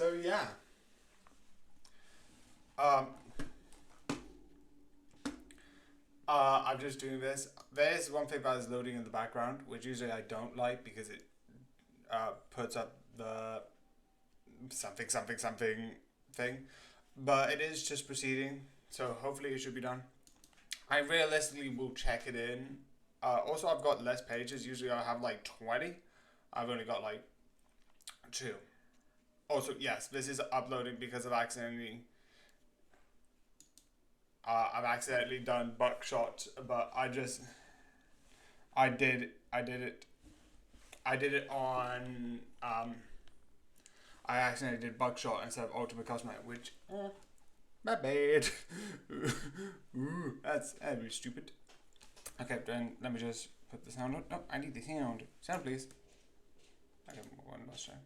So yeah, um, I'm just doing this. There's one thing that is loading in the background, which usually I don't like because it puts up the something something something thing, but it is just proceeding. So hopefully it should be done. I realistically will check it in. Also, I've got less pages. Usually I have like 20. I've only got like two. Also, yes, this is uploading because I've accidentally done buckshot, but I did it on I accidentally did buckshot instead of ultimate cosmetic, which my bad. Ooh, that'd be stupid. Okay, then let me just put the sound on. No, I need the sound. Sound, please. Okay, one last time.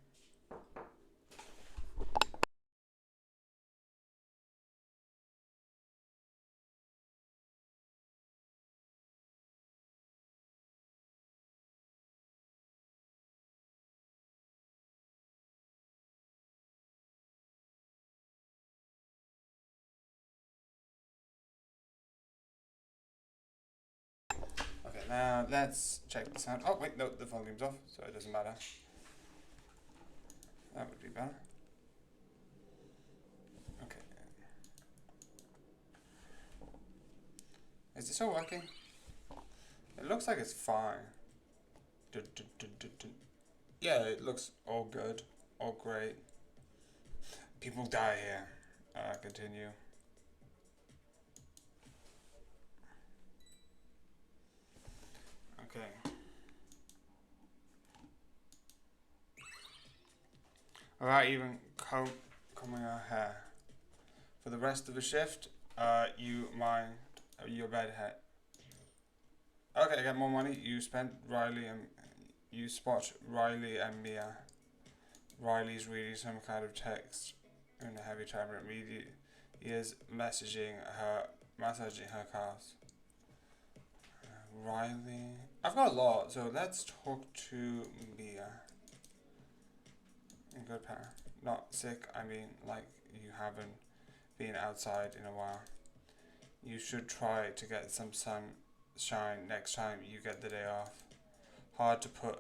Okay, now let's check the sound. Oh wait, no, the volume's off, so it doesn't matter. That would be better. Okay. Is this all working? It looks like it's fine. Yeah, it looks all good, all great. People die here. Continue. Okay. Alright, even combing our hair. For the rest of the shift, you mind your bed head. Okay, I get more money. You spent Riley and you spot Riley and Mia. Riley's reading some kind of text in a heavy tablet. He is massaging her calves. Riley. I've got a lot, so let's talk to Mia. In good pair. Not sick, I mean, like you haven't been outside in a while. You should try to get some sunshine next time you get the day off. Hard to put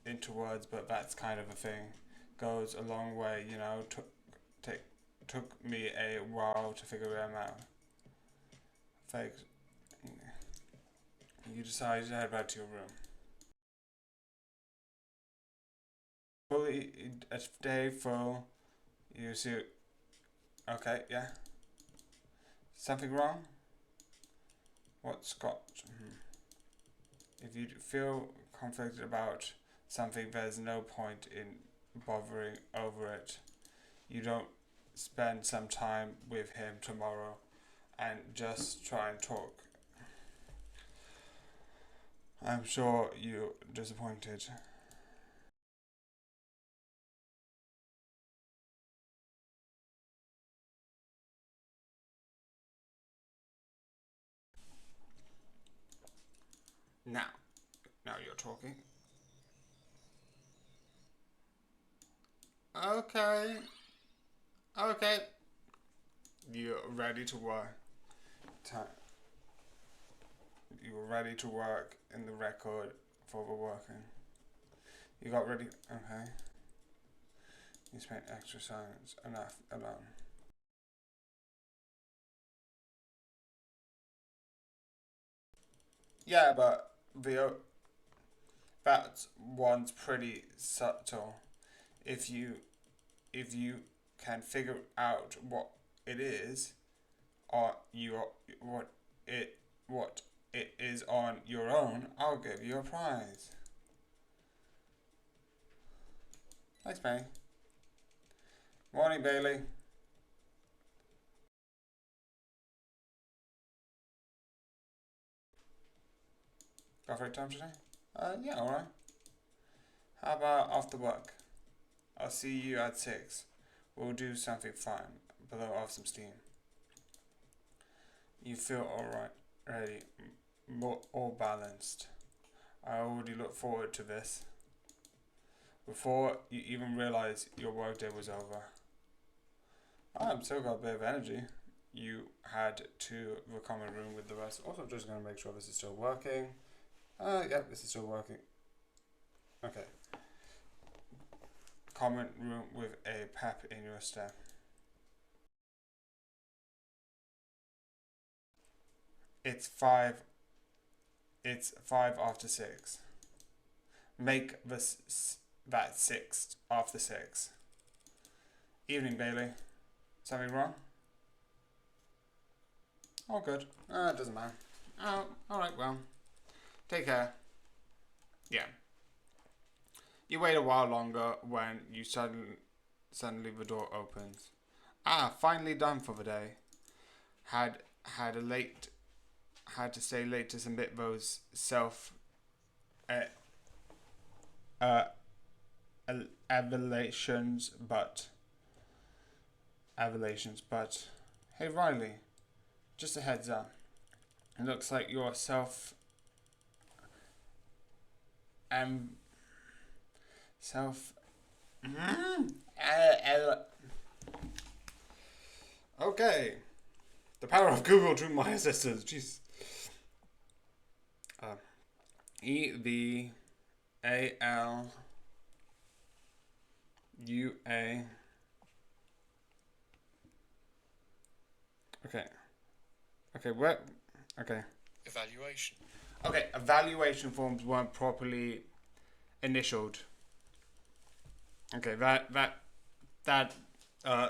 into words, but that's kind of a thing. Goes a long way, you know. Took me a while to figure them out. Thanks. You decided to head back to your room. Fully a day full. You see. Okay, yeah. Something wrong? What's got? If you feel conflicted about something, there's no point in bothering over it. You don't spend some time with him tomorrow and just try and talk. I'm sure you're disappointed. Now, now you're talking. Okay, okay. You're ready to work. You're ready to work in the record for the working. You got ready. Okay. You spent extra silence. Enough alone. Yeah, but that one's pretty subtle. If you if you can figure out what it is, or it what it is on your own, I'll give you a prize. Thanks, Benny. Morning, Bailey. Got free time today? Yeah, alright. How about after work? I'll see you at 6. We'll do something fun, blow off some steam. You feel alright, ready, more all balanced. I already look forward to this. Before you even realize your workday was over. I'm still got a bit of energy. You had to the common room with the rest. Also, just going to make sure this is still working. Yeah, this is still working. Okay. Common room with a pep in your step. It's 5. It's 5 after 6. Make that 6 after 6. Evening, Bailey. Something wrong? All good. It doesn't matter. Oh, alright, well. Take care. Yeah. You wait a while longer when you suddenly the door opens. Finally done for the day. Had to stay late to submit those evaluations, but hey Riley, just a heads up. It looks like your okay. The power of Google to my assistants. Jeez. EVALUA. Okay. Okay, what? Okay. Evaluation. Okay, evaluation forms weren't properly initialed. Okay,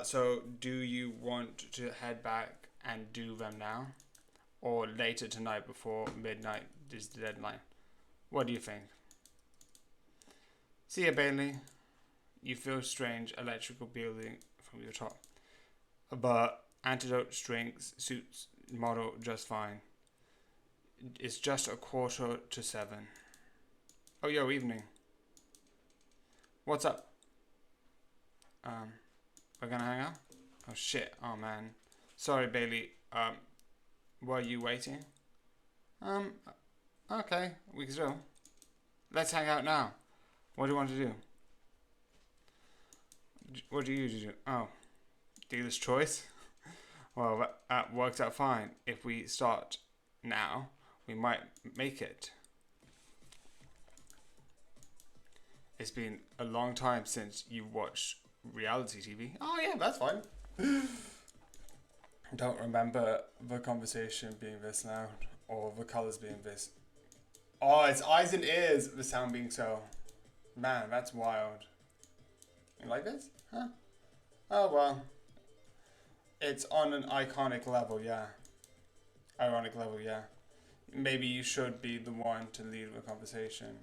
so do you want to head back and do them now? Or later tonight before midnight is the deadline? What do you think? See ya, Bailey. You feel strange electrical building from your top. But antidote strength suits model just fine. It's just 6:45. Oh, yo, evening. What's up? We're gonna hang out? Oh, shit. Oh, man. Sorry, Bailey. Were you waiting? Okay. We can still. Let's hang out now. What do you want to do? What do you do? Oh. Dealer's choice? Well, that works out fine. If we start now, we might make it. It's been a long time since you watched reality TV. Oh yeah, that's fine. Don't remember the conversation being this loud or the colours being this. Oh, it's eyes and ears, the sound being so. Man, that's wild. You like this? Huh? Oh well. It's on an iconic level, yeah. Ironic level, yeah. Maybe you should be the one to lead the conversation.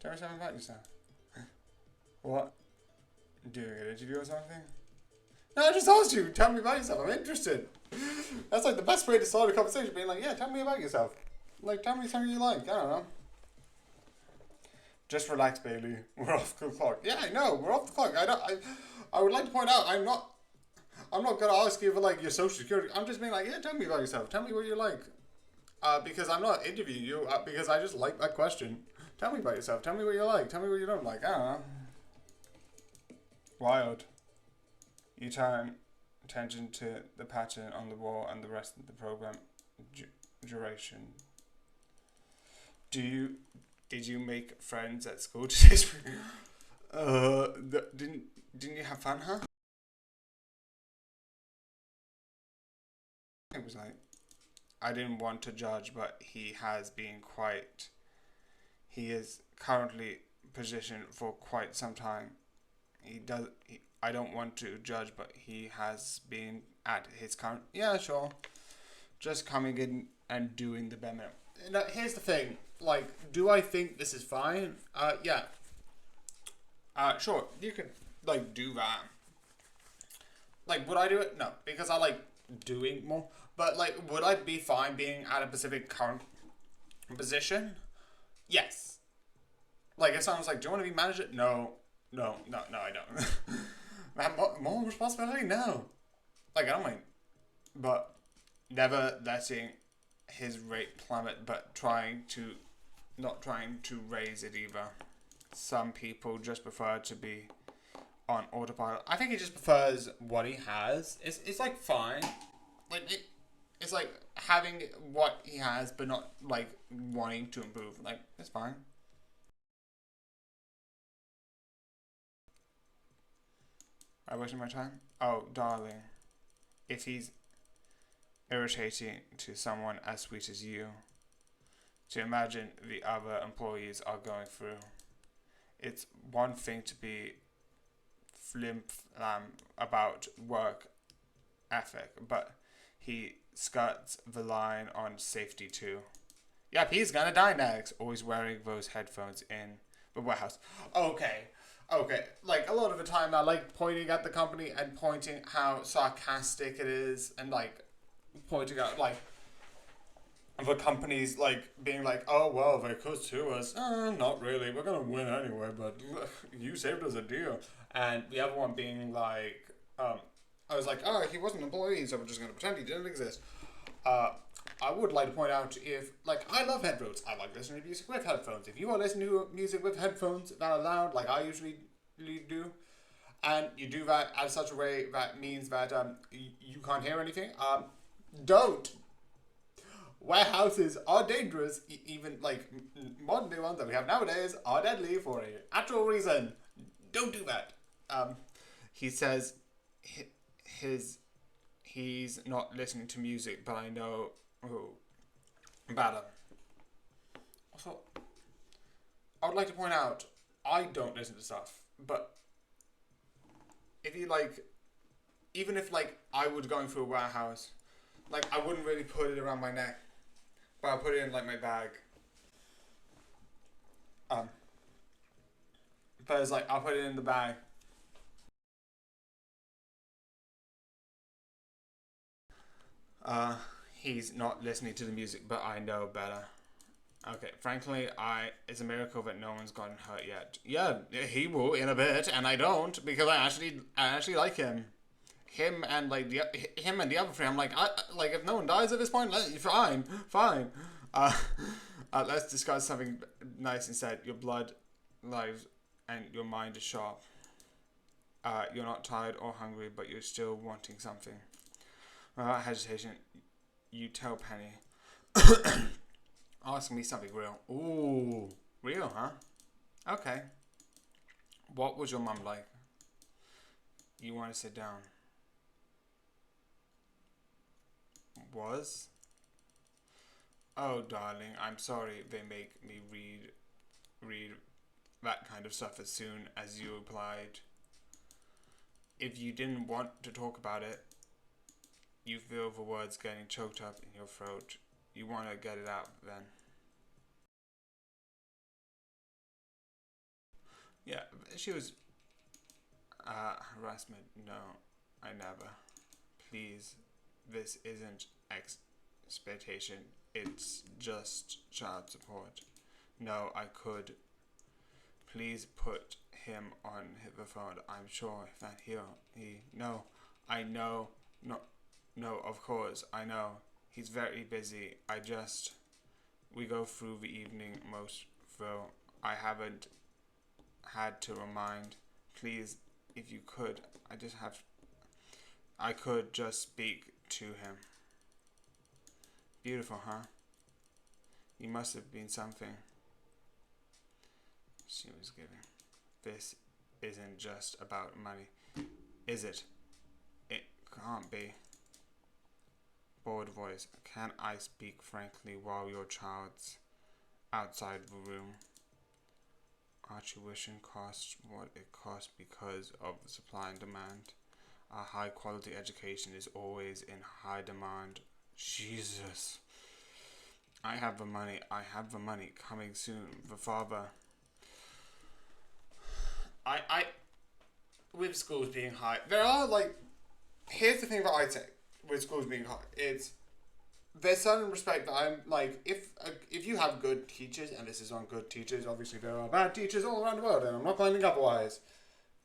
Tell me something about yourself. What? Doing an interview or something? No, I just asked you. Tell me about yourself. I'm interested. That's like the best way to start a conversation. Being like, yeah, tell me about yourself. Like, tell me something you like. I don't know. Just relax, Bailey. We're off the clock. Yeah, I know. We're off the clock. I would like to point out, I'm not gonna ask you for like your social security. I'm just being like, yeah, tell me about yourself. Tell me what you like. Because I'm not interviewing you. Because I just like that question. Tell me about yourself. Tell me what you like. Tell me what you don't like. I don't know. Wild. You turn attention to the pattern on the wall and the rest of the program duration. Did you make friends at school today? Didn't you have fun, huh? It was like, I didn't want to judge, but he has been quite. He is currently positioned for quite some time. I don't want to judge, but he has been at his current. Yeah, sure. Just coming in and doing the bare minimum. Now, here's the thing. Like, do I think this is fine? Yeah. Sure. You can like do that. Like, would I do it? No, because I like doing more. But like, would I be fine being at a specific current position? Yes. Like, if someone's like, "Do you want to be manager?" No, I don't. Man, more responsibility? No. Like, I don't mind. But never letting his rate plummet, but not trying to raise it either. some people just prefer to be on autopilot. I think he just prefers what he has. It's like fine. It's like having what he has, but not like wanting to improve. Like it's fine. I wasting my time. Oh, darling, if he's irritating to someone as sweet as you, to imagine the other employees are going through. It's one thing to be flim flam about work ethic, but he skirts the line on safety too. Yep, he's gonna die next. Always wearing those headphones in the warehouse. Okay, okay. Like a lot of the time, I like pointing at the company and pointing how sarcastic it is, and like pointing out like the company's like being like, oh well, they could sue us. Not really. We're gonna win anyway. But you saved us a deal. And the other one being like, I was like, oh, he wasn't an employee, so we're just gonna pretend he didn't exist. I would like to point out if, like, I love headphones. I like listening to music with headphones. If you are listening to music with headphones that are loud, like I usually do, and you do that at such a way that means that you can't hear anything, don't. Warehouses are dangerous. Even like modern day ones that we have nowadays are deadly for a actual reason. Don't do that. He says his he's not listening to music, but I know about him. Also, I would like to point out I don't listen to stuff, but if you like, even if like I was going through a warehouse, like I wouldn't really put it around my neck, but I put it in like my bag. Um, but it's like I'll put it in the bag. Uh, he's not listening to the music, but I know better. Okay, frankly, it's a miracle that no one's gotten hurt yet. Yeah, he will in a bit, and I don't because I actually like him. Him and the other three. I'm like, like if no one dies at this point, fine, fine. Uh, let's discuss something nice instead. Your blood, lives, and your mind is sharp. You're not tired or hungry, but you're still wanting something. Without hesitation, you tell Penny. Ask me something real. Ooh, real, huh? Okay. What was your mum like? You want to sit down? Was? Oh, darling, I'm sorry they make me read that kind of stuff as soon as you replied. If you didn't want to talk about it, you feel the words getting choked up in your throat. You want to get it out then. Yeah, she was. Harassment. No, I never. Please, this isn't expectation. It's just child support. No, I could. Please put him on the phone. I'm sure that he. No, I know. No, no, of course, I know. He's very busy. We go through the evening most, though. I haven't had to remind. Please, if you could, I could just speak to him. Beautiful, huh? You must have been something she was giving. This isn't just about money, is it? It can't be. Bored voice. Can I speak frankly while your child's outside the room? Our tuition costs what it costs because of the supply and demand. A high quality education is always in high demand. Jesus. I have the money. I have the money coming soon. The father. I with schools being high, there are like. Here's the thing that I'd say with schools being high. It's there's certain respect that I'm like if you have good teachers, and this is on good teachers. Obviously, there are bad teachers all around the world, and I'm not claiming otherwise.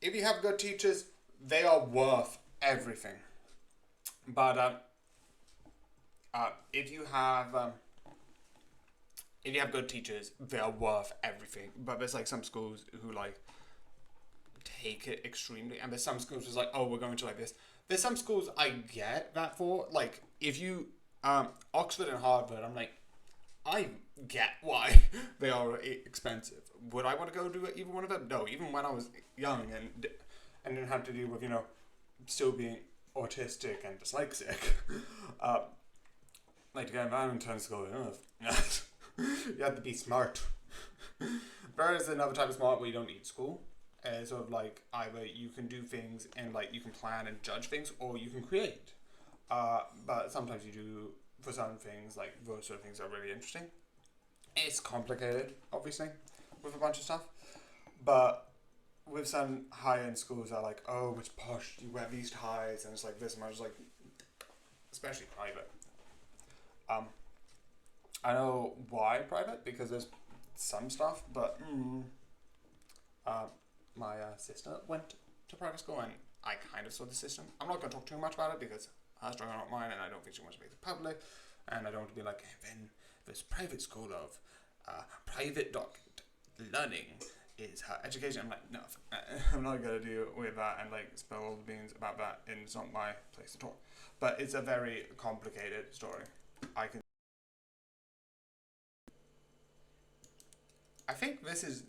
If you have good teachers, they are worth everything. But if you have if you have good teachers, they're worth everything. But there's like some schools who like take it extremely, and there's some schools who's like, oh, we're going to like this. There's some schools I get that for. Like if you Oxford and Harvard, I'm like, I get why they are expensive. Would I want to go to either one of them? No. Even when I was young and didn't have to deal with still being autistic and dyslexic, like to go Valentine's school, you have to be smart. Whereas another type of smart where you don't need school. Sort of like either you can do things and like you can plan and judge things, or you can create. But sometimes you do for some things, like those sort of things are really interesting. It's complicated, obviously, with a bunch of stuff. But with some high-end schools are like, oh, it's posh, you wear these ties, and it's like this, and I was like, especially private. I know why private, because there's some stuff, but my sister went to private school, and I kind of saw the system. I'm not going to talk too much about it because her story not mine, and I don't think she wants to make it public, and I don't want to be like, hey, then this private school of private learning is her education. I'm like, no, I'm not going to deal with that and like spill all the beans about that, and it's not my place to talk. But it's a very complicated story. I think this is,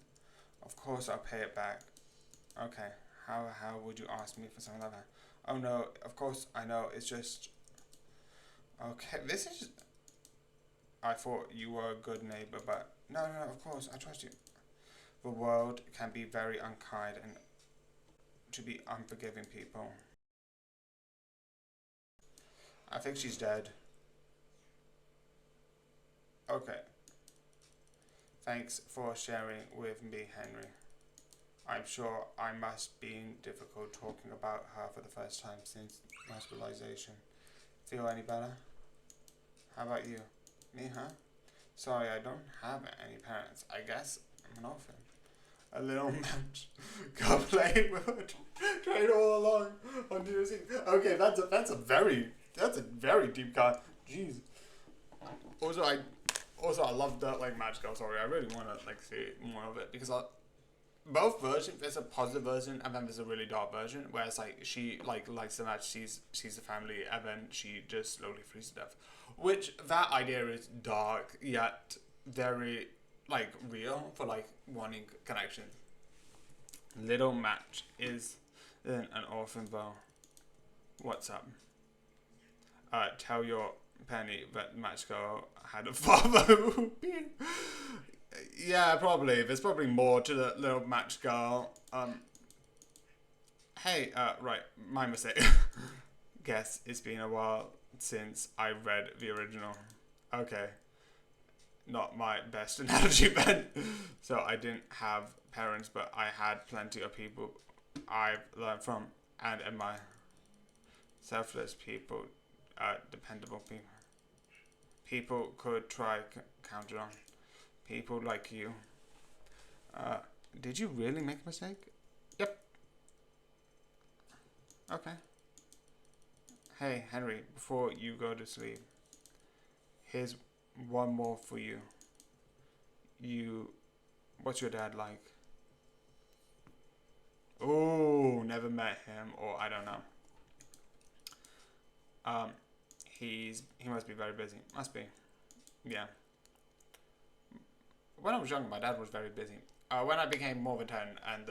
of course, I'll pay it back. Okay, how would you ask me for something like that? Oh no, of course I know. It's just okay. This is. I thought you were a good neighbor, but no, of course I trust you. The world can be very unkind and to be unforgiving people. I think she's dead. Okay. Thanks for sharing with me, Henry. I'm sure I must be difficult talking about her for the first time since hospitalization. Feel any better? How about you? Me, huh? Sorry, I don't have any parents. I guess I'm an orphan. A little match. Go play with her. Train all along on New Year's Eve. Okay, that's a very deep cut. Jeez. Also, I love that like Match Girl story. I really want to like see more of it because both versions. There's a positive version and then there's a really dark version where it's like she like likes the match, sees the family, and then she just slowly freezes to death. Which that idea is dark yet very like real for like wanting connection. Little Match is an orphan girl. What's up? Tell your Penny that Match Girl had a father who. Yeah, probably. There's probably more to the Little Match Girl. Hey, right, my mistake. Guess it's been a while since I read the original. Okay. Not my best analogy then. So I didn't have parents, but I had plenty of people I've learned from and admire. Selfless people, dependable people. People could try count it on. People like you. Did you really make a mistake? Yep. Okay. Hey, Henry, before you go to sleep, here's one more for you. What's your dad like? Oh, never met him, or I don't know. He must be very busy. Must be. Yeah. When I was younger, my dad was very busy. When I became more than 10 and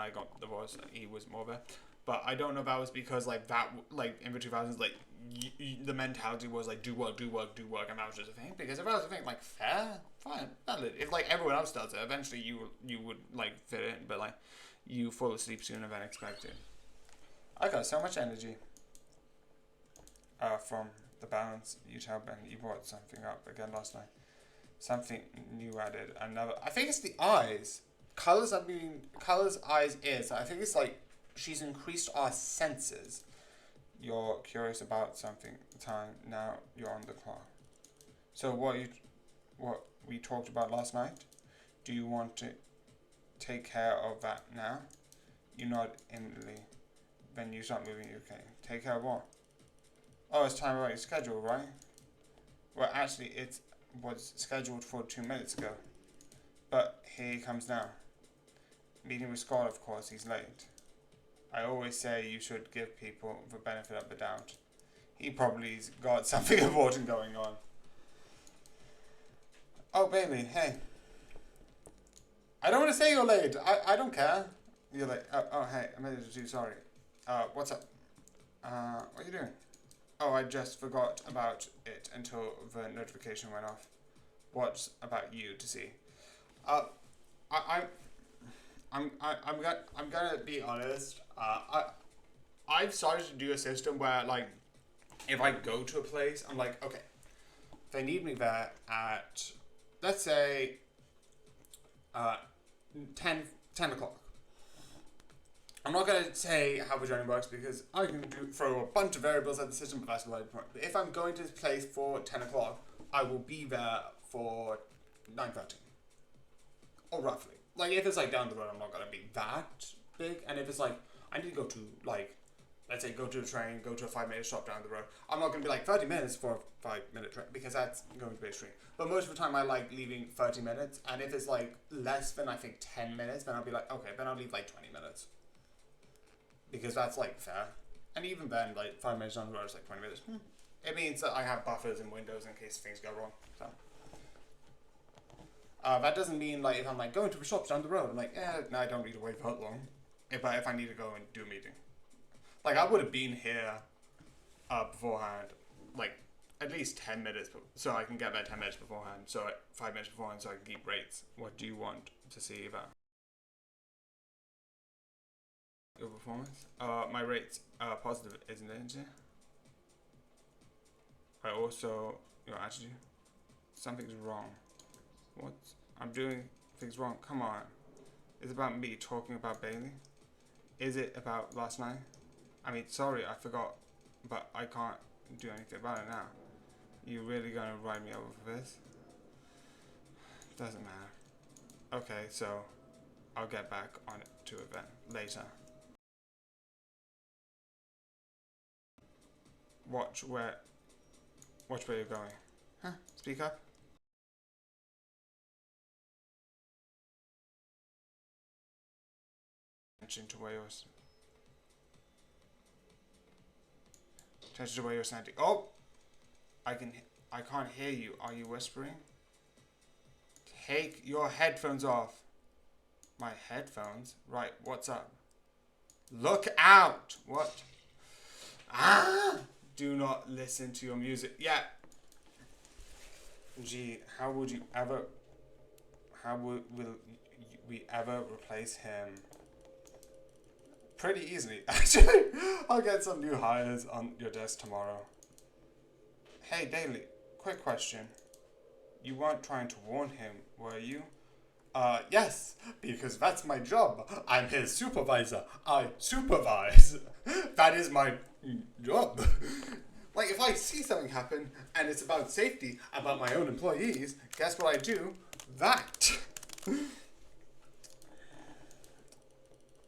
I got divorced, he was more of a. But I don't know if that was because like that like in the 2000s like the mentality was like do work, and that was just a thing. Because if that was a thing, like fair, fine, valid. If like everyone else does it, eventually you would like fit in. But like you fall asleep sooner than expected. I got so much energy. From the balance you tell Ben you brought something up again last night. Something new added. Another. I think it's the eyes. Colors. Eyes, ears. I think it's like she's increased our senses. You're curious about something. Time now. You're on the clock. So what we talked about last night? Do you want to take care of that now? You nod instantly. Then you start moving. Okay. Take care of what? Oh, it's time about your schedule, right? Well, actually, it's was scheduled for 2 minutes ago. But here he comes now. Meeting with Scott, of course, he's late. I always say you should give people the benefit of the doubt. He probably's got something important going on. Oh, baby, hey. I don't want to say you're late. I don't care. You're late. Oh, hey, I'm a little too sorry. What's up? What are you doing? Oh, I just forgot about it until the notification went off. What's about you to see? I'm gonna be honest. I've started to do a system where, like, if I go to a place, I'm like, okay, they need me there at, let's say, 10 o'clock. I'm not going to say how the journey works because I can throw a bunch of variables at the system, but that's the point. But if I'm going to this place for 10 o'clock, I will be there for 9:30. Or roughly. Like, if it's, like, down the road, I'm not going to be that big. And if it's, like, I need to go to, like, let's say, go to a train, go to a 5-minute stop down the road. I'm not going to be like 30 minutes for a 5-minute train because that's going to be extreme. But most of the time I like leaving 30 minutes. And if it's like less than, I think, 10 minutes, then I'll be like, okay, then I'll leave like 20 minutes. Because that's like fair. And even then, like 5 minutes down the road is like 20 minutes. It means that I have buffers and windows in case things go wrong. So that doesn't mean like if I'm like going to the shops down the road, I'm like, no, I don't need to wait that long. If I need to go and do a meeting. Like, I would have been here beforehand, like, at least 10 minutes, so I can get there 10 minutes beforehand, so 5 minutes beforehand, so I can keep rates. What do you want to see about your performance? My rates are positive, isn't it? I also, your attitude, something's wrong. What? I'm doing things wrong, come on. Is it about me talking about Bailey? Is it about last night? I mean, sorry, I forgot, but I can't do anything about it now. You really gonna write me over for this? Doesn't matter. Okay, so I'll get back on it to it then later. Watch where you're going. Huh? Speak up. Attention to where you're. Attention to where you're standing. Oh, I can't hear you. Are you whispering? Take your headphones off. My headphones? Right, what's up? Look out! What? Do not listen to your music. Yeah. Gee, how will we ever replace him? Pretty easily, actually. I'll get some new hires on your desk tomorrow. Hey, Daily, quick question. You weren't trying to warn him, were you? Yes, because that's my job. I'm his supervisor. I supervise. That is my job. Like, if I see something happen and it's about safety, about my own employees, guess what I do? That.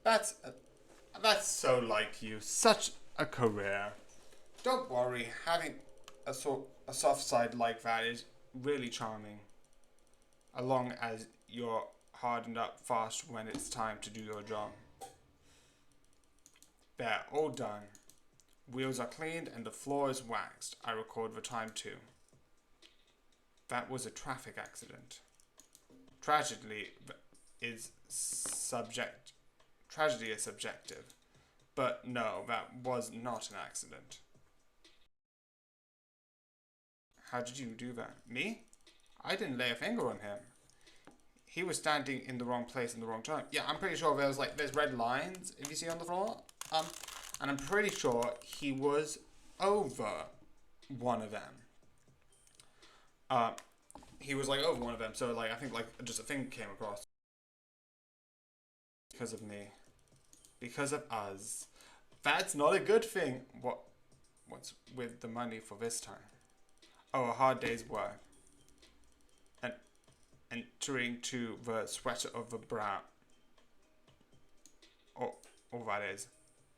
That's so like you. Such a career. Don't worry, having a soft side like that is really charming. As long as you're hardened up fast when it's time to do your job. There, all done. Wheels are cleaned and the floor is waxed. I record the time too. That was a traffic accident. Tragedy is subjective. But no, that was not an accident. How did you do that? Me? I didn't lay a finger on him. He was standing in the wrong place in the wrong time. Yeah, I'm pretty sure there's red lines, if you see on the floor. And I'm pretty sure he was over one of them. He was like over one of them, so like I think like just a thing came across. Because of me. Because of us. That's not a good thing. What's with the money for this time? Oh, a hard day's work. And entering to the sweater of the brow. Or that is.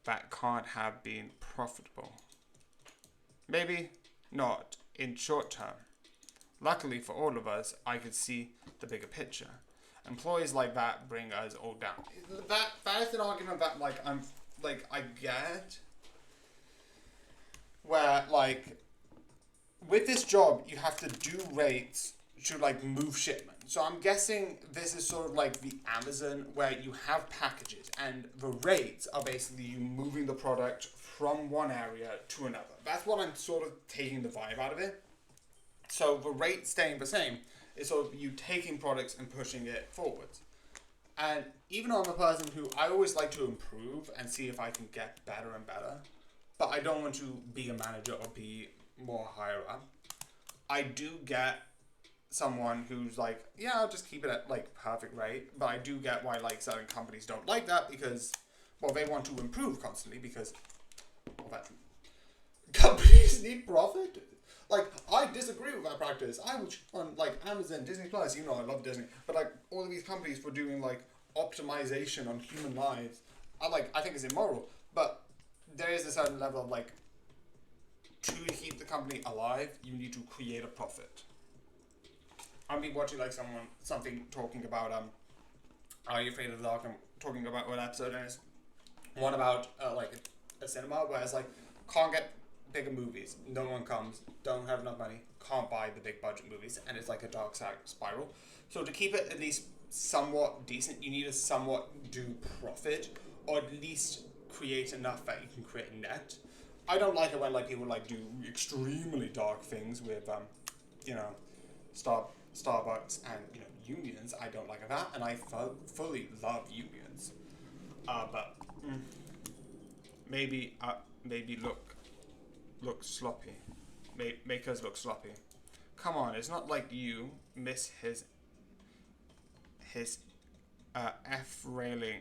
That can't have been profitable. Maybe not in short term. Luckily for all of us, I could see the bigger picture. Employees like that bring us all down. That is an argument that I get, where like with this job you have to do rates to like move shipment. So I'm guessing this is sort of like the Amazon where you have packages and the rates are basically you moving the product from one area to another. That's what I'm sort of taking the vibe out of it. So the rate staying the same is sort of you taking products and pushing it forwards. And even though I'm a person who I always like to improve and see if I can get better and better, but I don't want to be a manager or be more higher up, I do get someone who's like, yeah, I'll just keep it at like perfect rate. But I do get why like certain companies don't like that because, well, they want to improve constantly because, well, that companies need profit. Like, I disagree with that practice. I would on like Amazon, Disney Plus, you know, I love Disney, but like all of these companies for doing like optimization on human lives, I think it's immoral. But there is a certain level of like, to keep the company alive, you need to create a profit. I've been watching like something talking about Are You Afraid of the Dark? I'm talking about one episode, and it's one about like a cinema where it's like can't get bigger movies, no one comes, don't have enough money, can't buy the big budget movies, and it's like a dark spiral. So to keep it at least somewhat decent, you need to somewhat do profit, or at least create enough that you can create a net. I don't like it when like people like do extremely dark things with you know, Starbucks and you know unions. I don't like that, and I fully love unions. But maybe look sloppy. Make us look sloppy. Come on, it's not like you miss his F railing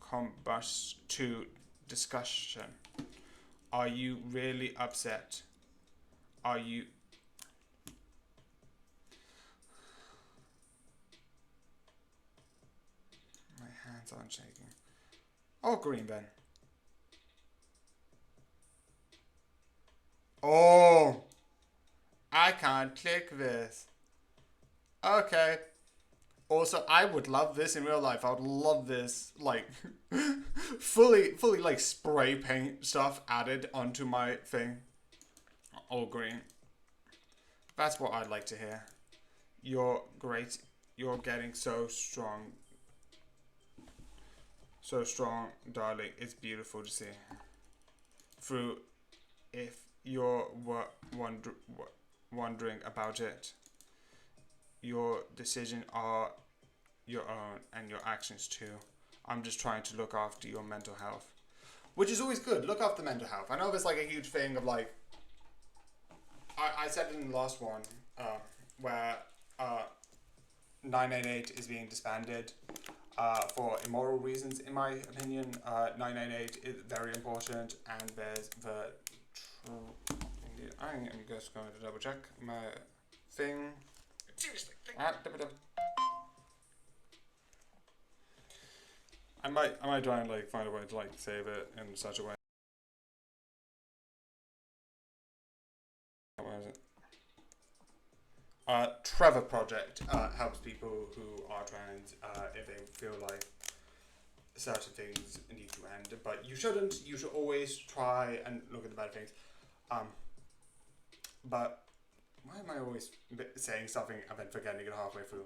combust to discussion. Are you really upset? Are you? My hands aren't shaking. Oh, green then. Oh, I can't click this. Okay. Also, I would love this in real life. I would love this, like, fully, like, spray paint stuff added onto my thing. All green. That's what I'd like to hear. You're great. You're getting so strong. So strong, darling. It's beautiful to see. Through, if you're wondering about it, your decisions are your own and your actions too. I'm just trying to look after your mental health, which is always good. Look after mental health. I know there's like a huge thing of like, I said it in the last one where 988 is being disbanded for immoral reasons. In my opinion, 988 is very important, and there's the I'm just going to double check my thing. Seriously. I might try and like find a way to like save it in such a way. Where is it? Trevor Project helps people who are trans if they feel like certain things need to end, but you shouldn't. You should always try and look at the better things. But why am I always saying something and then forgetting it halfway through?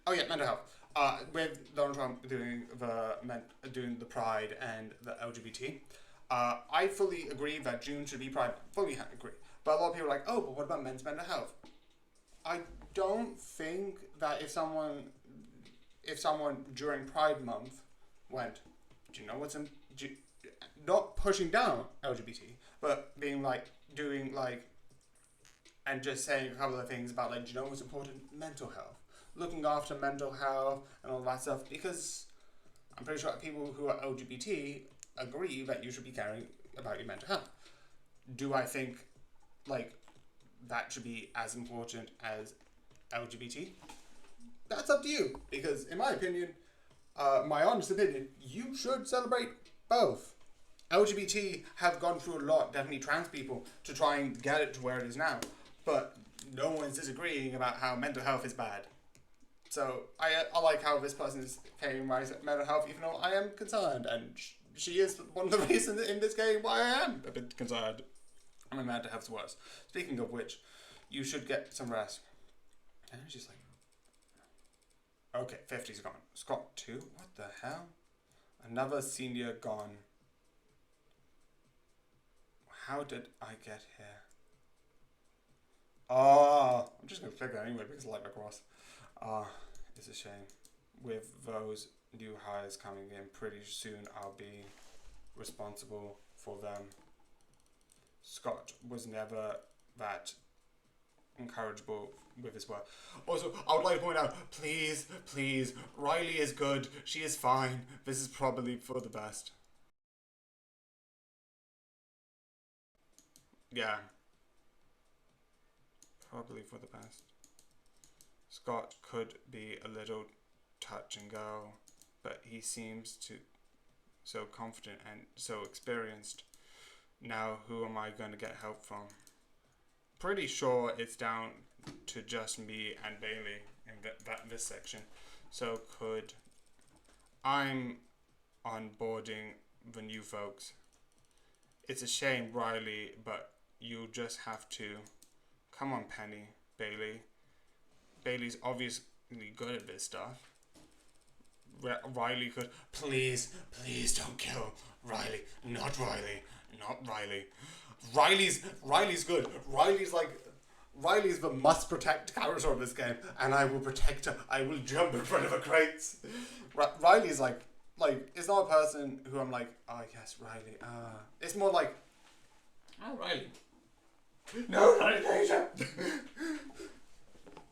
Oh yeah, mental health. With Donald Trump doing the Pride and the LGBT, I fully agree that June should be Pride. Fully agree. But a lot of people are like, oh, but what about men's mental health? I don't think that if someone during Pride Month went, do you know what's not pushing down LGBT, but being like doing like and just saying a couple of things about like, do you know what's important? Mental health, looking after mental health and all that stuff, because I'm pretty sure people who are LGBT agree that you should be caring about your mental health. Do I think like that should be as important as LGBT? That's up to you, because in my opinion, my honest opinion, you should celebrate both. LGBT have gone through a lot, definitely trans people, to try and get it to where it is now. but no one's disagreeing about how mental health is bad. So I like how this person is paying my mental health, even though I am concerned, and she is one of the reasons in this game why I am a bit concerned. And my mental health's worse. Speaking of which, you should get some rest. And she's like, okay, 50's gone. Scott 2? What the hell? Another senior gone. How did I get here? Oh, I'm just going to click it anyway because I like across. It's a shame. With those new hires coming in pretty soon, I'll be responsible for them. Scott was never that encourageable with his work. Also, I would like to point out, please, Riley is good. She is fine. This is probably for the best. Yeah. Probably for the best. Scott could be a little touch and go, but he seems to so confident and so experienced. Now who am I going to get help from? Pretty sure it's down to just me and Bailey in this section. So I'm onboarding the new folks. It's a shame, Riley, but you just have to. Come on, Penny, Bailey. Bailey's obviously good at this stuff. Riley could. Please don't kill Riley. Not Riley. Riley's good. Riley's the must protect character of this game, and I will protect her. I will jump in front of her crates. Riley's like it's not a person who I'm like, oh yes, Riley. It's more like, oh Riley. No, not Asia.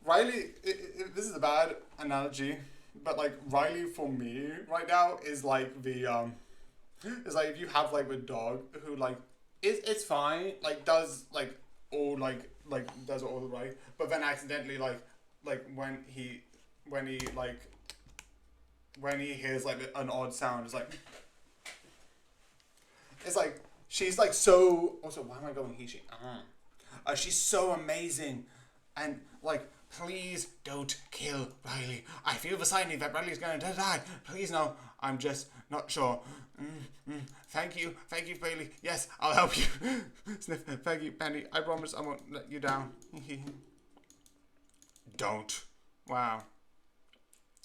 Riley, this is a bad analogy, but like Riley for me right now is like the it's like if you have like a dog who like it's fine, like does like all like does all the right, but then accidentally like when he hears like an odd sound, it's like she's like so. Also, why am I going he she? She's so amazing, and like, please don't kill Riley. I feel beside me that Riley's going to die. Please no, I'm just not sure. Thank you, Bailey. Yes, I'll help you. Sniff. Thank you, Penny. I promise I won't let you down. Don't. Wow.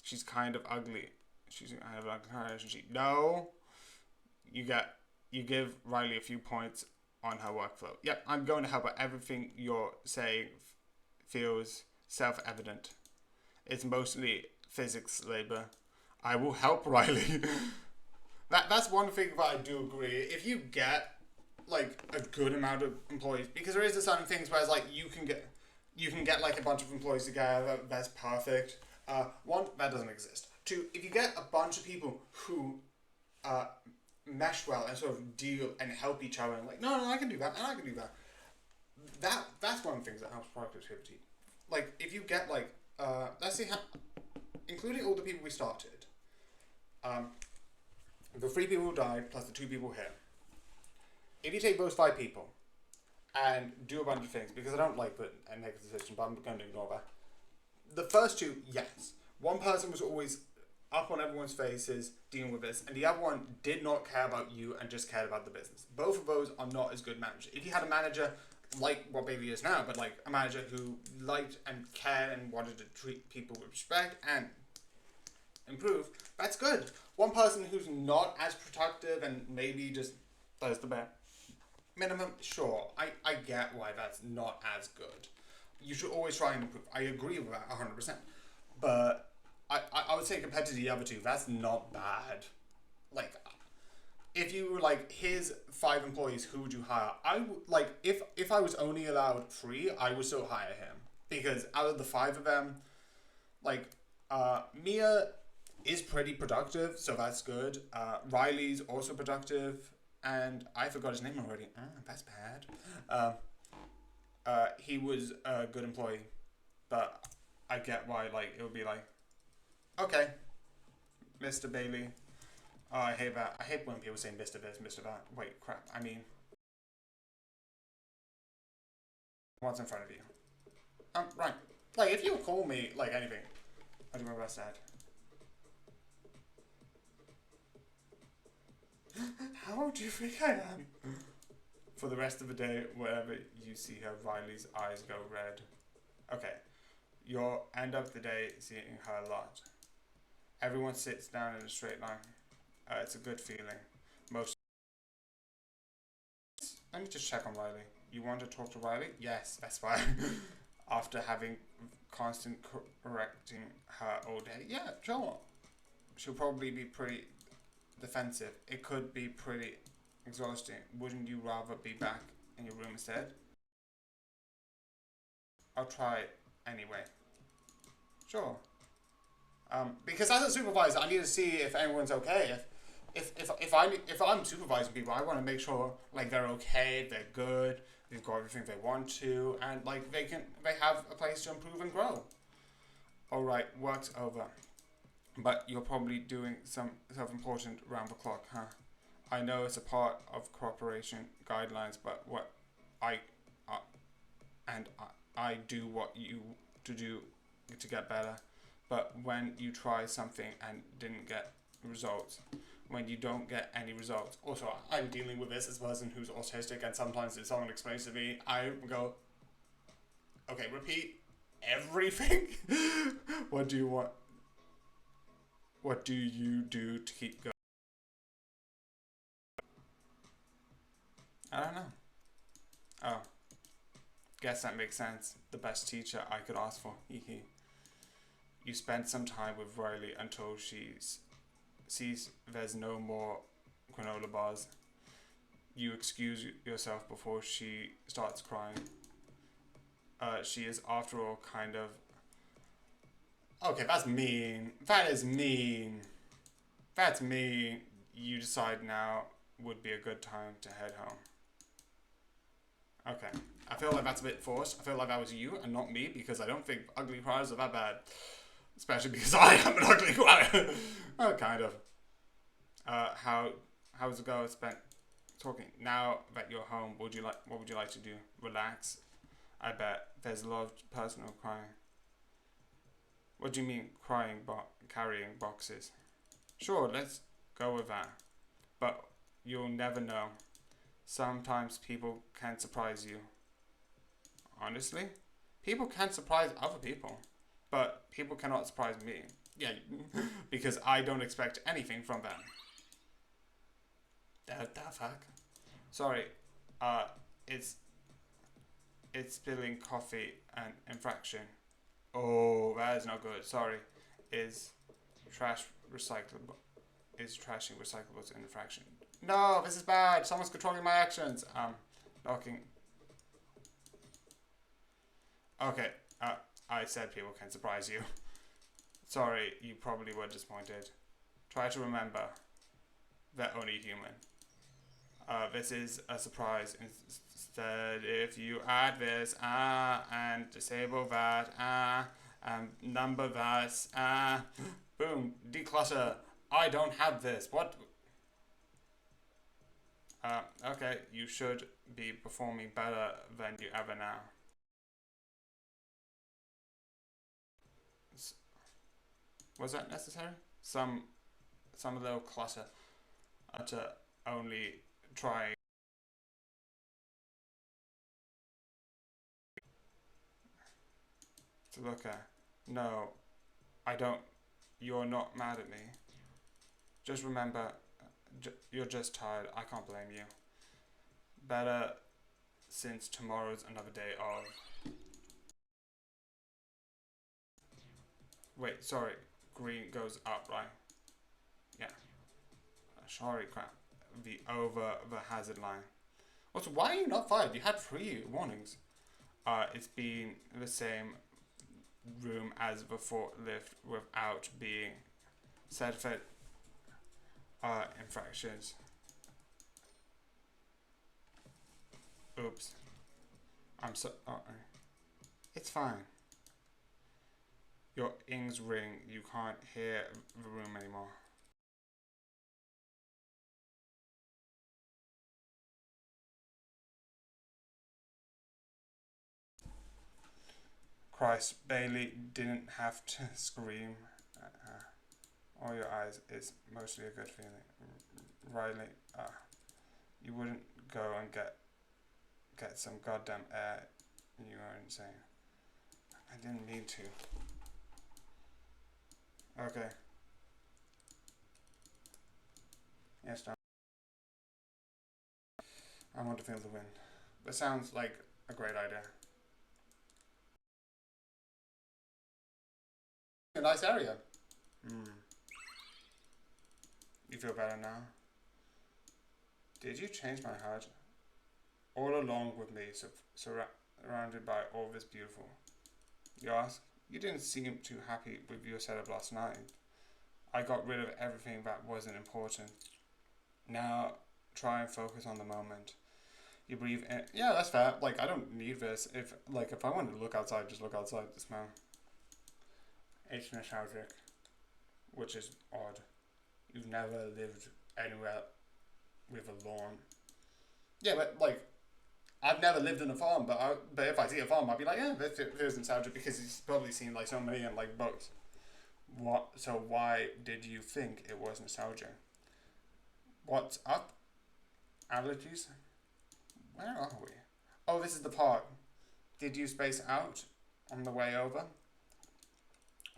She's kind of ugly. She's kind of ugly, isn't she? No. You give Riley a few points on her workflow. Yep, I'm going to help her. Everything you're saying feels self-evident. It's mostly physics labor. I will help Riley. That's one thing that I do agree. If you get like a good amount of employees, because there is a certain things where it's like you can get like a bunch of employees together. That's perfect. One, that doesn't exist. Two, if you get a bunch of people who mesh well and sort of deal and help each other and like, no, I can do that and I can do that. That's one of the things that helps productivity. Like if you get like let's see how, including all the people we started, the 3 people who died plus the 2 people here. If you take those 5 people and do a bunch of things, because I don't like the negative decision, but I'm going to ignore that. The first 2, yes, one person was always up on everyone's faces dealing with this, and the other one did not care about you and just cared about the business. Both of those are not as good managers. If you had a manager like what Bailey is now, but like a manager who liked and cared and wanted to treat people with respect and improve, that's good. One person who's not as productive and maybe just does the bare minimum, sure, I get why that's not as good. You should always try and improve. I agree with that 100%. But I would say compared to the other 2, that's not bad. Like, if you were like, here's 5 employees, who would you hire? I would, like, if I was only allowed 3, I would still hire him. Because out of the 5 of them, like, Mia is pretty productive, so that's good. Riley's also productive, and I forgot his name already. That's bad. He was a good employee, but I get why, like, it would be like, okay, Mr. Bailey. Oh, I hate that. I hate when people say Mr. this, Mr. that. Wait, crap. I mean, what's in front of you? Right. Like, if you call me, like, anything, I'll do my best, Dad. How old do you think I am? For the rest of the day, wherever you see her, Riley's eyes go red. Okay. You'll end up the day seeing her a lot. Everyone sits down in a straight line. It's a good feeling. Most. Let me just check on Riley. You want to talk to Riley? Yes, that's fine. After having constant correcting her all day. Yeah, sure. She'll probably be pretty defensive. It could be pretty exhausting. Wouldn't you rather be back in your room instead? I'll try it anyway. Sure. Because as a supervisor, I need to see if everyone's okay. If I'm supervising people, I want to make sure like they're okay, they're good, they've got everything they want to, and like they have a place to improve and grow. All right, work's over, but you're probably doing some stuff important round the clock, huh? I know it's a part of cooperation guidelines, but what I uh, I do what you to do to get better. But when you try something and didn't get results, when you don't get any results, also I'm dealing with this as a person who's autistic, and sometimes if someone explains to me, I go, okay, repeat everything. What do you want? What do you do to keep going? I don't know. Oh, guess that makes sense. The best teacher I could ask for. You spend some time with Riley until she sees there's no more granola bars. You excuse yourself before she starts crying. She is, after all, kind of. Okay, that's mean. That is mean. That's mean. You decide now would be a good time to head home. Okay. I feel like that's a bit forced. I feel like that was you and not me because I don't think ugly cries are that bad. Especially because I am an ugly crier. Oh, kind of. How's it go? Spent talking. Now that you're home, what would you like to do? Relax. I bet there's a lot of personal crying. What do you mean crying? Carrying boxes? Sure, let's go with that. But you'll never know. Sometimes people can surprise you. Honestly, people can surprise other people, but people cannot surprise me. Yeah, because I don't expect anything from them. The fuck? Sorry, uh, it's spilling coffee and infraction. Oh, that is not good. Sorry, is trash recyclable? Is trashing recyclables an infraction? No, this is bad. Someone's controlling my actions. Knocking. Okay, I said people can surprise you. Sorry, you probably were disappointed. Try to remember, they're only human. This is a surprise. Instead, if you add this, and disable that, number that, boom, declutter. I don't have this. What? Okay, you should be performing better than you ever now. Was that necessary? Some little clutter to only try to look at. No, I don't. You're not mad at me. Just remember, you're just tired. I can't blame you. Better since tomorrow's another day of. Wait, sorry. Green goes up, right? Yeah. Sorry, crap. The over the hazard line. Also, why are you not fired? You had 3 warnings. It's been the same room as the forklift without being certified infractions. Oops. I'm so. It's fine. Your ings ring. You can't hear the room anymore. Christ, Bailey didn't have to scream at her. All your eyes is mostly a good feeling. Riley, you wouldn't go and get some goddamn air. You are insane. I didn't mean to. Okay. Yes, John. I want to feel the wind. That sounds like a great idea. A nice area. You feel better now? Did you change my heart? All along with me, surrounded by all this beautiful. You ask? You didn't seem too happy with your setup last night. I got rid of everything that wasn't important. Now, try and focus on the moment. You breathe in. Yeah, that's fair. Like, I don't need this. If I wanted to look outside, just look outside the smell. It's nostalgic, which is odd. You've never lived anywhere with a lawn. Yeah, but like, I've never lived in a farm, but if I see a farm, I'd be like, yeah, this is nostalgic because you've probably seen like so many in like books. What? So why did you think it was nostalgia? What's up? Allergies? Where are we? Oh, this is the park. Did you space out on the way over?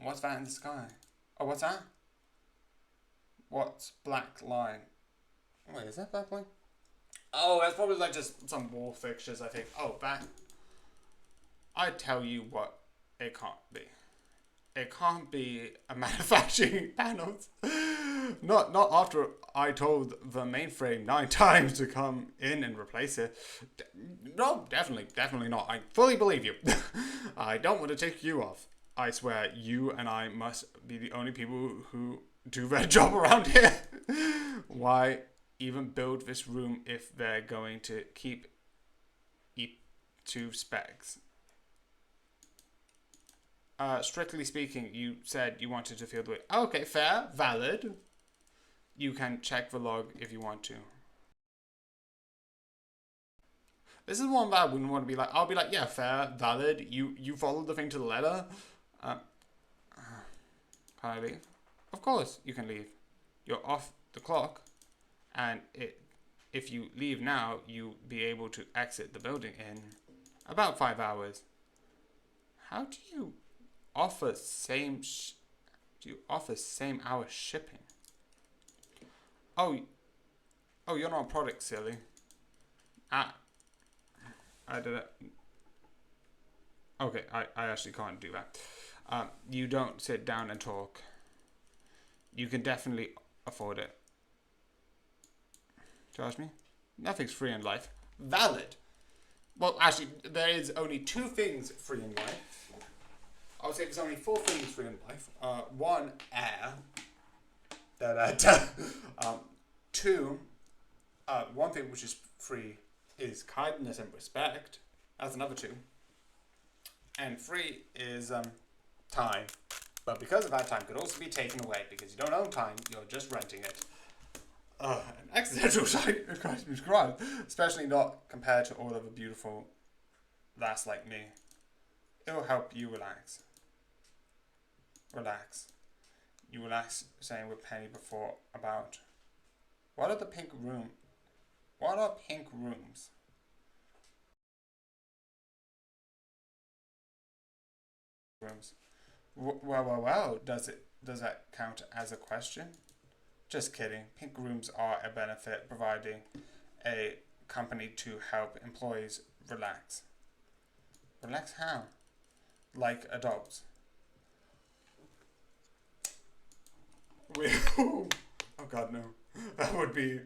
What's that in the sky? Oh, what's that? What's black line? Wait, is that black line? Oh, that's probably like just some wall fixtures, I think. Oh, that. I tell you what, it can't be. It can't be a manufacturing panels. Not after I told the mainframe 9 times to come in and replace it. No, definitely not. I fully believe you. I don't want to take you off. I swear, you and I must be the only people who do their job around here. Why even build this room if they're going to keep to specs? Strictly speaking, you said you wanted to feel the way. Okay, fair, valid. You can check the log if you want to. This is one that I wouldn't want to be like. I'll be like, yeah, fair, valid. You followed the thing to the letter. Can I leave? Of course you can leave. You're off the clock, and if you leave now, you'll be able to exit the building in about 5 hours. How do you offer same hour shipping? Oh, you're not a product, silly. I did it. Okay, I actually can't do that. You don't sit down and talk. You can definitely afford it. Trust me, nothing's free in life. Valid. Well, actually, there is only 2 things free in life. I would say there's only 4 things free in life. 1, air. 2, one thing which is free is kindness and respect. That's another 2. And 3 is time. But because of that, time could also be taken away because you don't own time, you're just renting it. An existential Christ, especially not compared to all of the beautiful that's like me. It'll help you relax. You relax saying with Penny before about what are pink rooms? Well, does that count as a question? Just kidding. Pink rooms are a benefit providing a company to help employees relax. Relax how? Like adults. Oh god, no. That would be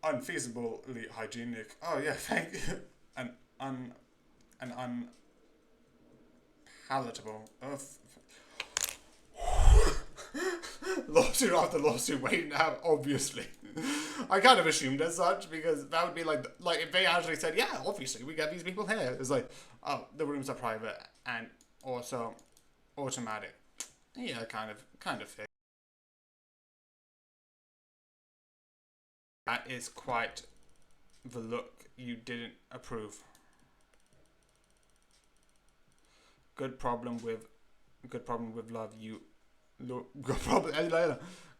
unfeasibly hygienic. Oh yeah, thank you. Unpalatable. Lawsuit after lawsuit waiting to have, obviously. I kind of assumed as such because that would be like if they actually said, yeah, obviously we get these people here. It's like, oh, the rooms are private and also automatic. Yeah, kind of fair. That is quite the look you didn't approve. good problem with love. Good problem.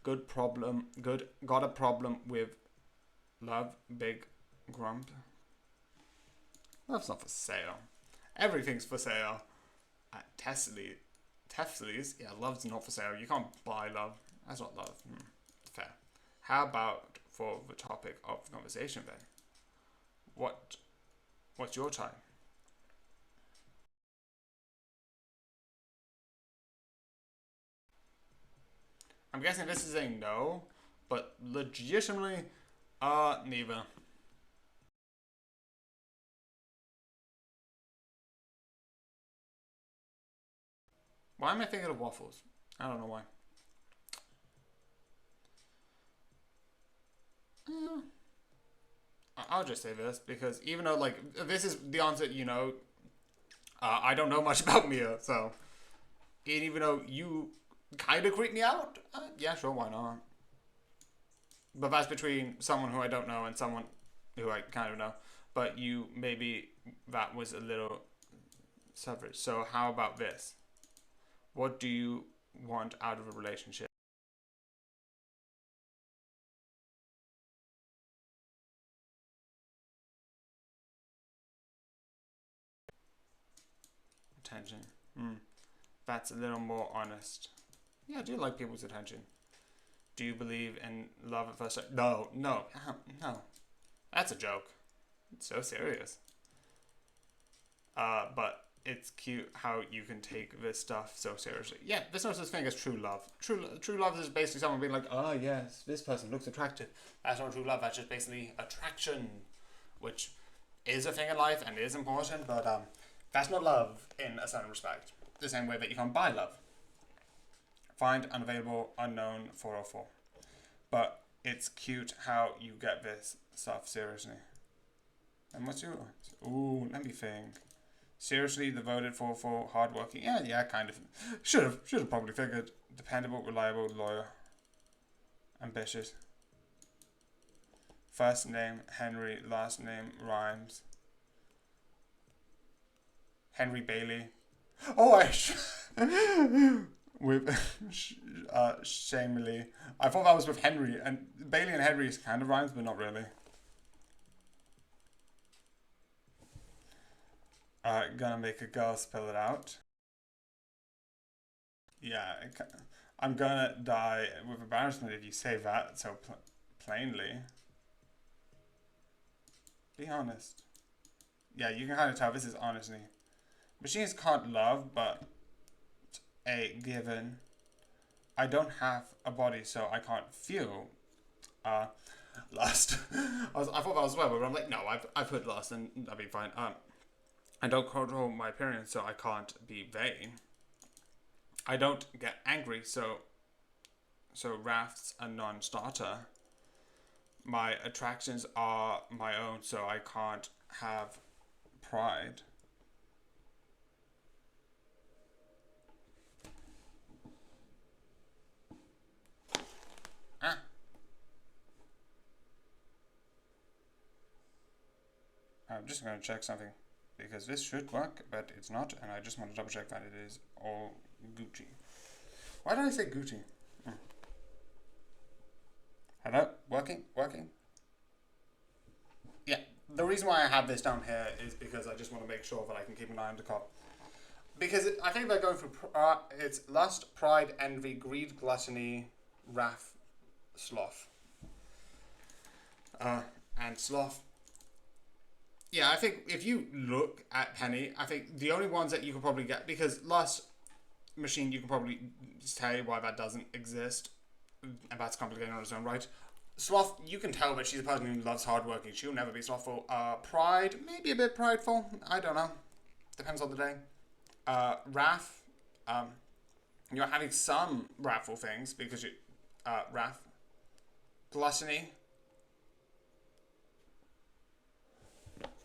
Good problem. Good. Got a problem with love. Big grump. Love's not for sale. Everything's for sale. At Tesla's, yeah, love's not for sale. You can't buy love. That's not love. Fair. How about for the topic of conversation then? What's your type? I'm guessing this is a no, but legitimately, neither. Why am I thinking of waffles? I don't know why. Uh, I'll just say this because even though like this is the answer, I don't know much about Mia, so even though you kind of creep me out, yeah, sure, why not? But that's between someone who I don't know and someone who I kind of know. But you maybe that was a little selfish. So how about this? What do you want out of a relationship? Attention. That's a little more honest. Yeah, I do like people's attention. Do you believe in love at first sight? No, no, no. That's a joke. It's so serious. But it's cute how you can take this stuff so seriously. Yeah, there's no such thing as true love. True love is basically someone being like, oh yes, this person looks attractive. That's not true love. That's just basically attraction, which is a thing in life and is important. But that's not love in a certain respect. The same way that you can't buy love. Find unavailable, unknown, 404. But it's cute how you get this stuff seriously. And what's yours? Ooh, let me think. Seriously, the voted for hardworking. Yeah, kind of. Should have probably figured. Dependable, reliable, loyal, ambitious. First name Henry, last name rhymes. Henry Bailey. Oh, with shamefully. I thought that was with Henry, and Bailey and Henry kind of rhymes, but not really. Gonna make a girl spell it out. Yeah, I'm gonna die with embarrassment if you say that so plainly. Be honest. Yeah, you can kind of tell this is honestly. Machines can't love, but a given. I don't have a body, so I can't feel. Lust. I thought that was well, but I'm like, no, I've put lust, and that'd be fine. I don't control my appearance, so I can't be vain. I don't get angry, so wrath's a non-starter. My attractions are my own, so I can't have pride. Ah, I'm just gonna check something because this should work, but it's not, and I just want to double check that it is all Gucci. Why did I say Gucci? Hello? Working? Working? Yeah. The reason why I have this down here is because I just want to make sure that I can keep an eye on the cop. Because I think they're going through, it's lust, pride, envy, greed, gluttony, wrath, sloth. And sloth. Yeah, I think if you look at Penny, I think the only ones that you can probably get, because lust machine, you can probably say why that doesn't exist, and that's complicated on its own right. Sloth, you can tell that she's a person who loves hard working. She'll never be slothful. Pride, maybe a bit prideful. I don't know. Depends on the day. Wrath, you're having some wrathful things because you, wrath. Gluttony.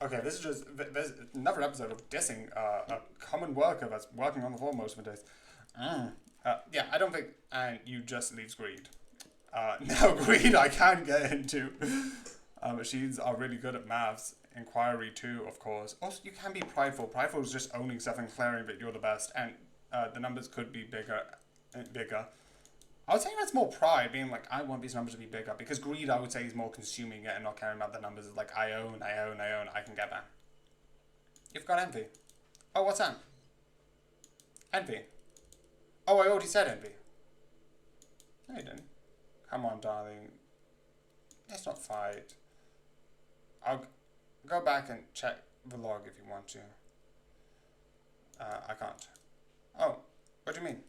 Okay, this is just, there's another episode of dissing a common worker that's working on the floor most of the days. Yeah, I don't think, and you just leaves greed. Now greed I can get into. Machines are really good at maths inquiry too, of course. Also, you can be prideful. Prideful is just owning stuff and declaring that you're the best, and the numbers could be bigger. I would say that's more pride, being like, I want these numbers to be bigger, because greed, I would say, is more consuming it and not caring about the numbers. It's like, I own, I can get that. You've got envy. Oh, what's that? Envy. Oh, I already said envy. No, you didn't. Come on, darling. Let's not fight. I'll go back and check the log if you want to. I can't. Oh, what do you mean?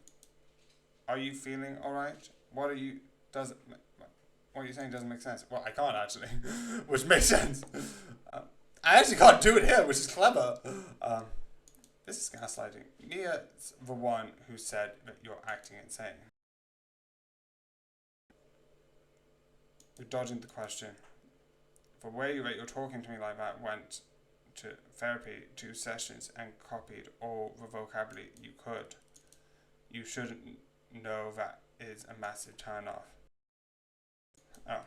Are you feeling alright? What are you saying doesn't make sense. Well, I can't actually, which makes sense. I actually can't do it here, which is clever. This is gaslighting. Mia's the one who said that you're acting insane. You're dodging the question. The way that you're talking to me like that went to therapy 2 sessions and copied all the vocabulary you could. You shouldn't know that is a massive turn off. Oh.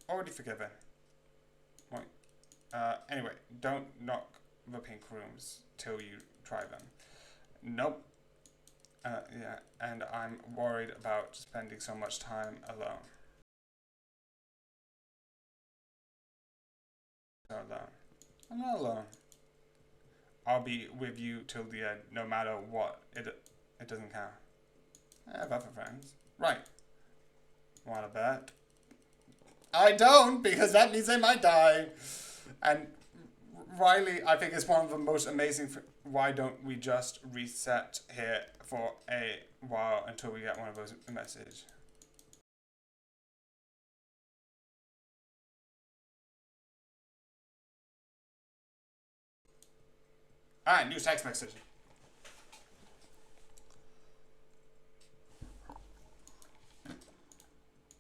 Already forgiven. Wait. Anyway, don't knock the pink rooms till you try them. Nope. Yeah, and I'm worried about spending so much time alone. Alone. I'm not alone. I'll be with you till the end, no matter what. It doesn't count. I have other friends. Right. Wanna bet? I don't, because that means they might die. And Riley, I think, is one of the most amazing. Why don't we just reset here for a while until we get one of those messages? Alright, new text message.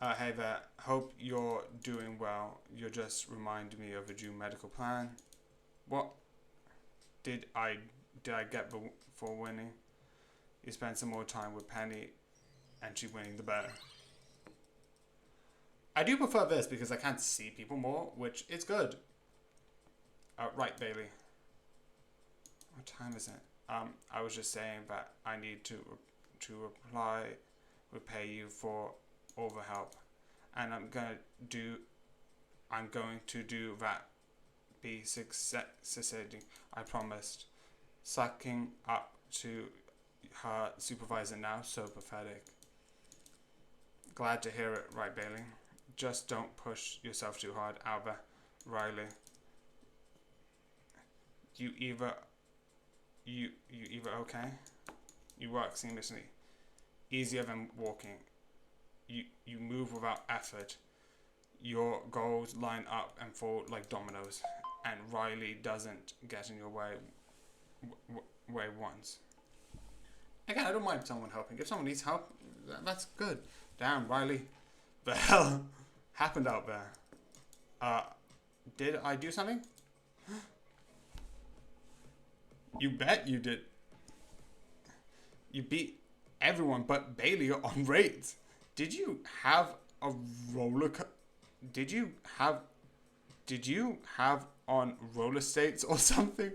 Hey there, hope you're doing well. You just reminded me of a June medical plan. What did I get for winning? You spend some more time with Penny and she winning the better. I do prefer this because I can't see people more, which is good. Right, Bailey. What time is it? I was just saying that I need to repay you for all the help, and I'm going to do that. Be succeeding. I promised. Sucking up to her supervisor now, so pathetic. Glad to hear it, right, Bailey? Just don't push yourself too hard, Alba. Riley. You either okay? You work seamlessly. Easier than walking. You move without effort. Your goals line up and fall like dominoes. And Riley doesn't get in your way once. Again, I don't mind someone helping. If someone needs help, that's good. Damn, Riley. The hell happened out there? Did I do something? You bet you did. You beat everyone but Bailey on raids. Did you have a roller Did you have on roller skates or something?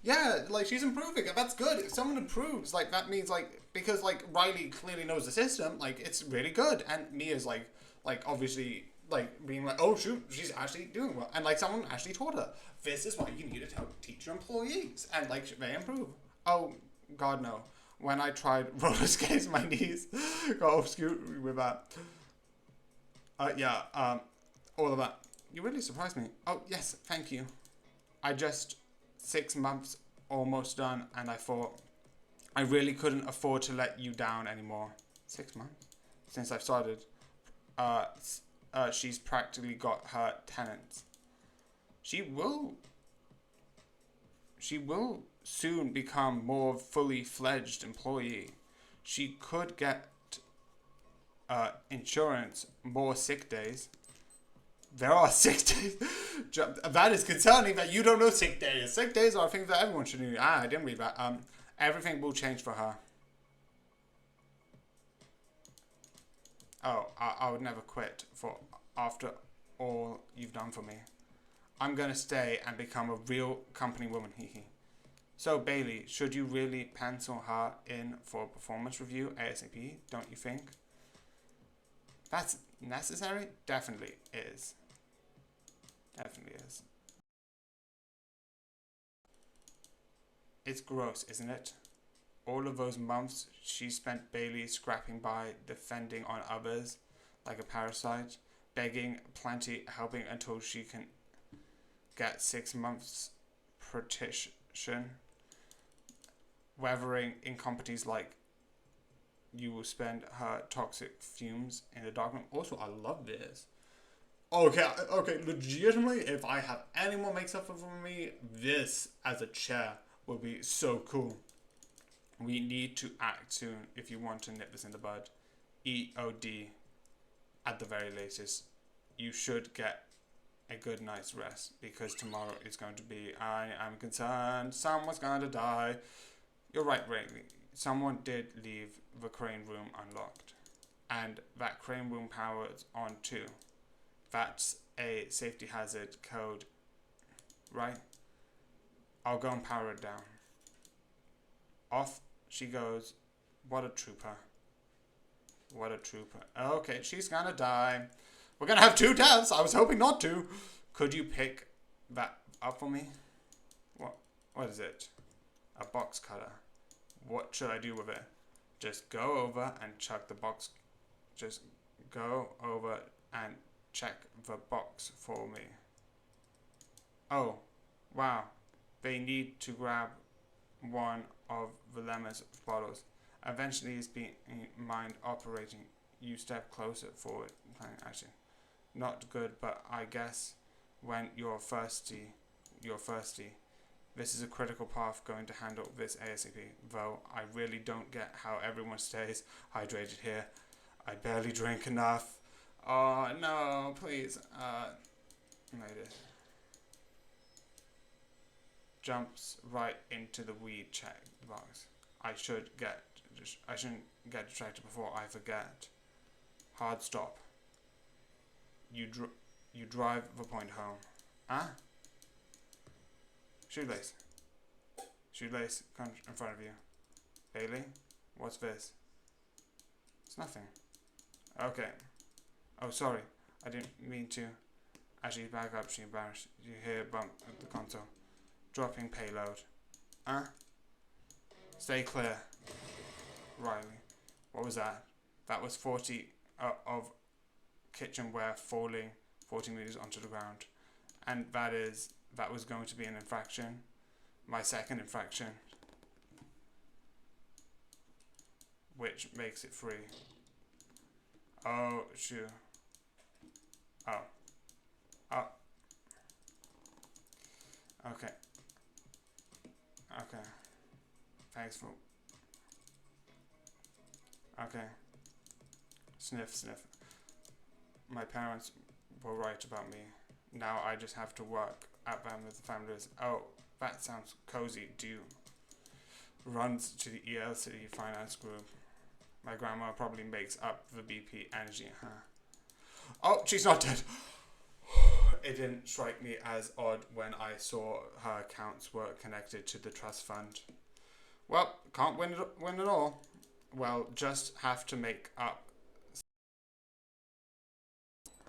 Yeah, like, she's improving. That's good. If someone improves, like, that means, like, because, like, Riley clearly knows the system, like, it's really good. And Mia's like obviously, like, being like, oh shoot, she's actually doing well. And, like, someone actually taught her, this is why you need to teach your employees. And, like, they improve. Oh, God, no. When I tried roller skates, my knees got off scooter with that. All of that. You really surprised me. Oh, yes, thank you. I just 6 months almost done, and I thought I really couldn't afford to let you down anymore. 6 months since I've started. She's practically got her tenants. She will soon become more fully fledged employee. She could get insurance, more sick days. There are sick days. That is concerning that you don't know sick days. Sick days are a thing that everyone should know. I didn't read that. Everything will change for her. Oh, I would never quit after all you've done for me. I'm gonna stay and become a real company woman. Hee. So Bailey, should you really pencil her in for a performance review ASAP? Don't you think? That's necessary? Definitely is. Definitely is. It's gross, isn't it? All of those months she spent Bailey scrapping by, defending on others like a parasite, begging, plenty, helping until she can get 6 months petition, weathering incompetence like you will spend her toxic fumes in the dark room. Also, I love this. Okay, legitimately, if I have anyone make something for me, this as a chair would be so cool. We need to act soon if you want to nip this in the bud. EOD at the very latest. You should get a good night's rest because tomorrow is going to be, I am concerned, someone's going to die. You're right, Rayleigh. Someone did leave the crane room unlocked. And that crane room power's on too. That's a safety hazard code, right? I'll go and power it down. Off she goes. What a trooper. What a trooper. Okay, she's gonna die. We're gonna have 2 deaths. I was hoping not to. Could you pick that up for me? What is it? A box cutter. What should I do with it? Just go over and check the box. Just go over and check the box for me. Oh, wow. They need to grab one of the lemons bottles. Eventually, it's being mind operating. You step closer forward. Actually, not good, but I guess when you're thirsty, you're thirsty. This is a critical path going to handle this ASAP, though I really don't get how everyone stays hydrated here. I barely drink enough. Oh, no, please. Made it. Jumps right into the weed check box. I shouldn't get distracted before I forget. Hard stop. You drive the point home. Huh? Shoelace. Shoelace comes in front of you. Bailey, what's this? It's nothing. Okay. Oh, sorry. I didn't mean to. As she back up, she embarrassed. You hear a bump at the console. Dropping payload. Stay clear. Riley. What was that? That was 40 of kitchenware falling 40 meters onto the ground. And that was going to be an infraction. My second infraction. Which makes it free. Oh, sure. Oh. Okay. Thanks for... Okay. Sniff. My parents were right about me. Now I just have to work at them with the families. Oh, that sounds cozy. Runs to the ELC finance group. My grandma probably makes up the BP energy, huh? Oh, she's not dead. It didn't strike me as odd when I saw her accounts were connected to the trust fund. Well, can't win it all. Well, just have to make up.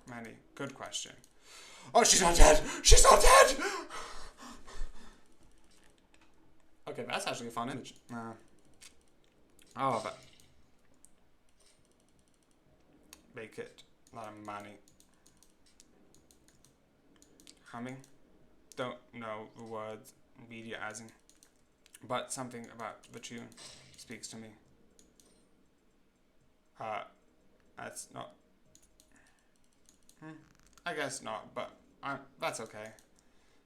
Manny, good question. Oh, she's not dead! She's not dead! Okay, that's actually a fun image. Oh, but make it like Manny. Humming. Don't know the words media asing, but something about the tune speaks to me. That's not. I guess not, but that's okay.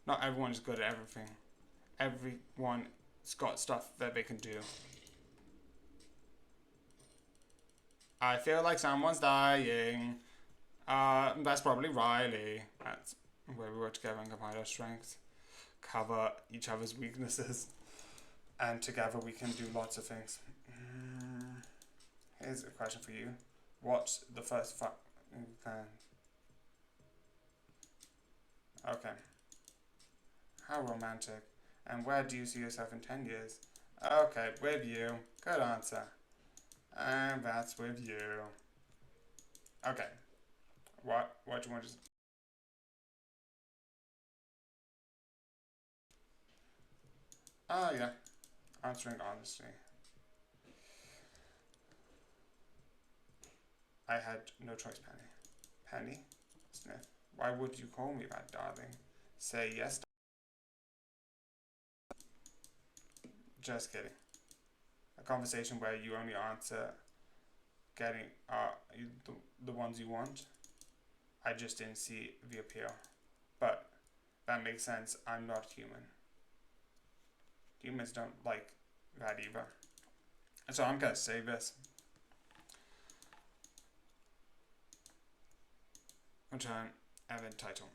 Not everyone is good at everything. Everyone's got stuff that they can do. I feel like someone's dying. That's probably Riley. That's where we work together and combine our strengths, cover each other's weaknesses, and together we can do lots of things. Here's a question for you. What's the first Okay. How romantic. And where do you see yourself in 10 years? Okay, with you. Good answer. And that's with you. Okay. What do you want to... Oh, yeah. Answering honestly. I had no choice, Penny. Penny? Sniff. Why would you call me that, darling? Say yes. Just kidding. A conversation where you only answer getting the ones you want. I just didn't see the appeal. But that makes sense. I'm not human. Humans don't like that either. So I'm gonna save this. Return event title.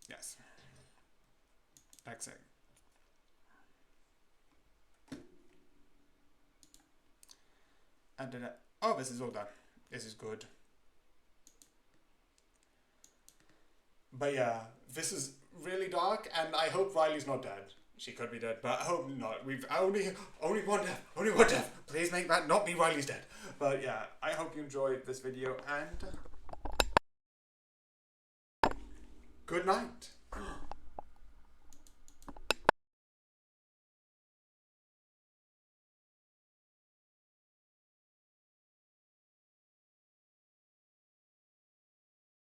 Yes. Exit. And then, oh, this is all done. This is good. But yeah, this is really dark, and I hope Riley's not dead. She could be dead, but I hope not. We've only one death. Only one death. Please make that not be Riley's dead. But yeah, I hope you enjoyed this video, and good night.